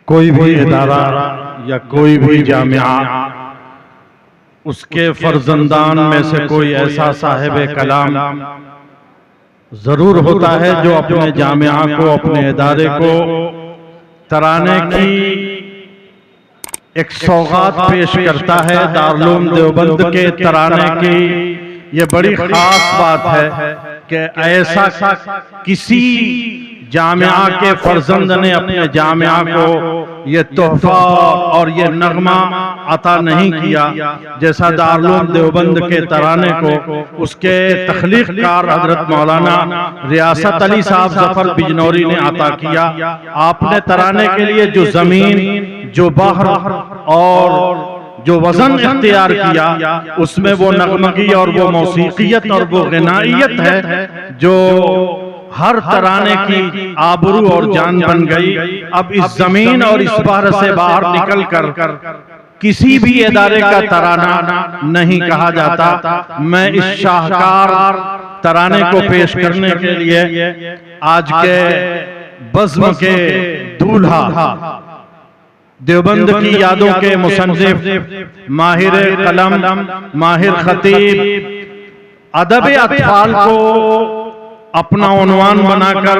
कोई भी इदारा या कोई भी जामिया, उसके फर्जंदान में से कोई ऐसा साहिब कलाम जरूर होता है जो अपने जामिया को, अपने इदारे को तराने की एक सौगात पेश करता है। दारुल देवबंद के तराने की ये बड़ी खास बात है कि ऐसा किसी जामिया के फर्जंद ने अपने जामिया को ये तोहफा और ये नगमा अता नहीं किया जैसा दारुल देवबंद के तराने को उसके तख्लीक़कार हजरत मौलाना रियासत अली साहब जफर बिजनौरी ने अता किया। आपने तराने के लिए जो जमीन, जो बहर और जो वजन इख्तियार किया, उसमें वो नगमगी और वो मौसीकियत और वो गिनाइयत है जो हर तराने की आबरू और जान बन गई। अब इस जमीन और इस बहर से बाहर निकल कर किसी भी इदारे का तराना नहीं कहा जाता। मैं इस शाहकार तराने को पेश करने के लिए आज के बज़्म के दूल्हा, देवबंद की यादों के मुसन्निफ, माहिर कलम, माहिर खतीब, अदब अत्फाल को अपना उन्वान बनाकर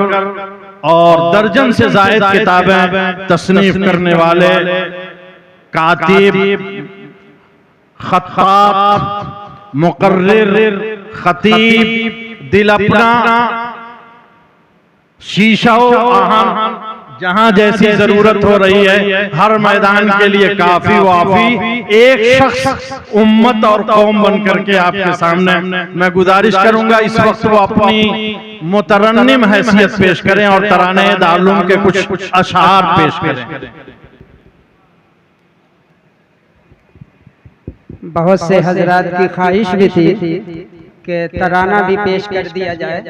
और दर्जन से जायद किताबें तसनीफ करने वाले कातिब, खत्तात, मुकर्रिर, खतीब, दिल अपना, शीशा आहन, जहां जैसी जरूरत हो रही है हर मैदान के लिए काफी वाफी एक शख्स उम्मत और कौम बन करके आपके सामने मैं गुजारिश करूंगा इस वक्त वो अपनी मुतरन्निम हैसियत पेश करें और तराने दारुल के कुछ अशआर पेश करें। बहुत से हजरात की ख्वाहिश भी थी कि तराना भी पेश कर दिया जाए,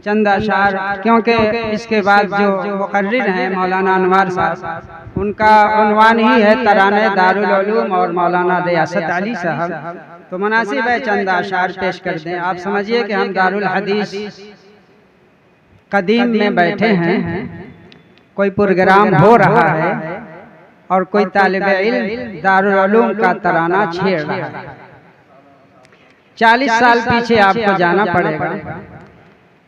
चंद अशार, क्योंकि इसके बाद जो मुकर्रिर हैं मौलाना अनवार साहब, उनका उन्वान ही है तराने दारुल उलूम और मौलाना रियासत अली साहब, तो मुनासिब है चंद अशार पेश कर दें। आप समझिए कि हम दारुल हदीस कदीम में बैठे हैं, कोई प्रोग्राम हो रहा है और कोई तालिब इल्म दारुल उलूम का तराना छेड़ रहा है। 40 साल पीछे आपको जाना पड़ेगा।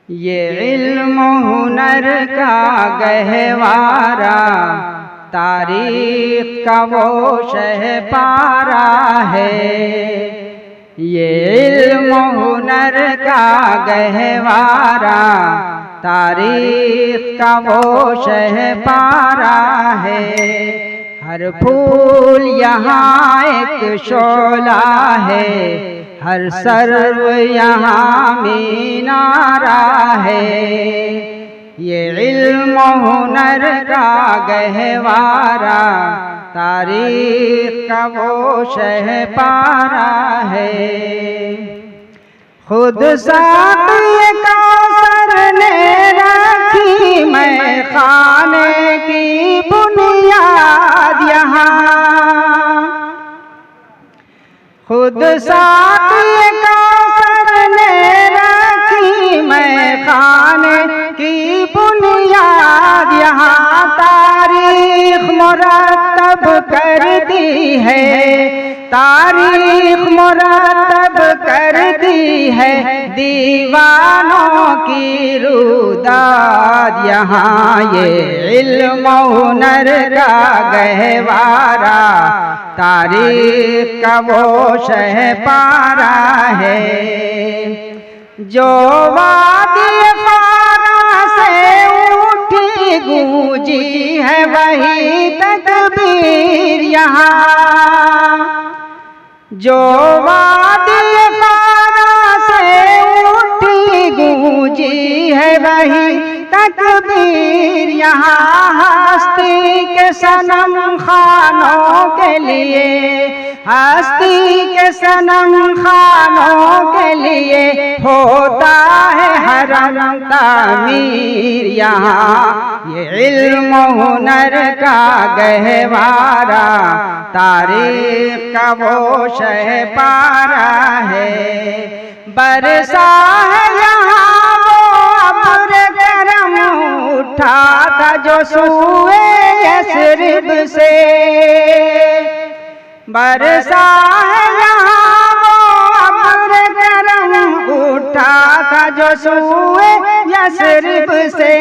ये इल्म हुनर का गहवारा, तारीख का वो शहपारा है। ये इल्म हुनर का गहवारा, तारीख का वो शहपारा है। हर फूल यहाँ एक शोला है, हर सर्व यहाँ मीनारा है। ये इल्म हुनर का गहवारा, तारीख का वो शहपारा है। खुद साक़ी कौसर ने रखी मैं खाने की बुनियाद यहाँ, खुद साक़ी कौसर ने रखी मैं खाने की बुनियाद यहाँ। तारीख मुरतब कर दी है, तारीख मुरतब कर दी है, दीवानों की रुदाद यहाँ। ये इल्म हुनर का गहवारा, तारीख का वो शहपारा है। जो वादी फारा से उठी गूंजी है वही तकबीर यहाँ। जो वादी फारा से उठी गूंजी है वही तकबीर यहाँ। हस्ती के सनम खानों के लिए, हस्ती के सनम खानों के लिए होता है हरम तामीर यहाँ। ये इल्म हुनर का गहवारा, तारीख का वो शहपारा है। बरसा है यहाँ वो अब्र करम उठा था जो सूए यस्रिब से, बरसा है यहाँ वो अब्र करम उठा था जो सूए यस्रिब से।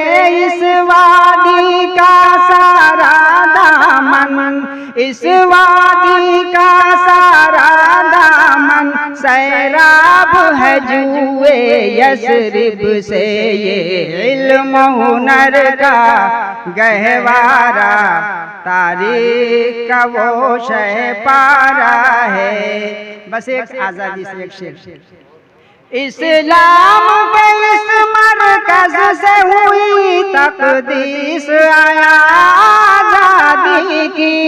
इस वादी का सारा दामन, इस वादी का सारा दामन सैराब है जुए यस्रिब से। ये इल्म हुनर का गहवारा तारीख का वो शह पारा है। बस एक आजादी से एक शेर। इस्लाम के इस मरकज से हुई तकदीस आया आजादी की।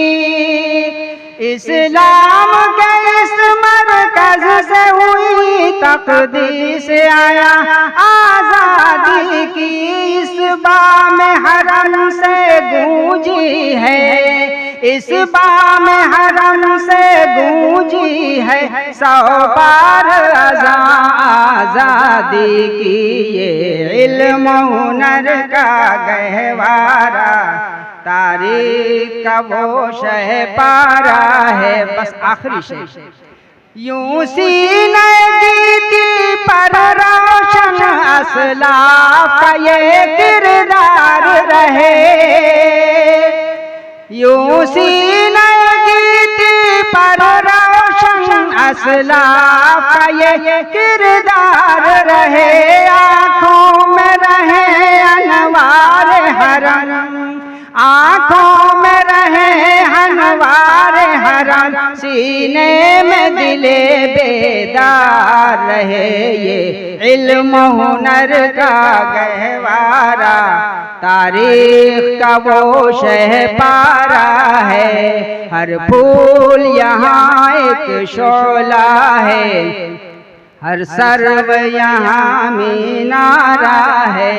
इस्लाम के इस मरकज से हुई तकदीस आया आजादी की। इस बाम हरम से गूंजी है, इस बाम हरम से गूंजी है 100 बार आजादी की। ये इल्म हुनर का गहवारा तारीख का वो शह पारा है। बस आखिरी शेर। यूं सीने की पर रोशन असलाफ का ये किरदार रहे, यूं सीने की पर रोशन असलाफ का ये किरदार रहे। आँखों में रहे अनवार हरम, आँखों में रहे अनवार हरम, सीने में दिले बेदार रहे। ये इल्म हुनर का गहवारा तारीख का वो शह पारा है। हर फूल यहाँ एक शोला है, हर सर्व यहाँ मीनारा है।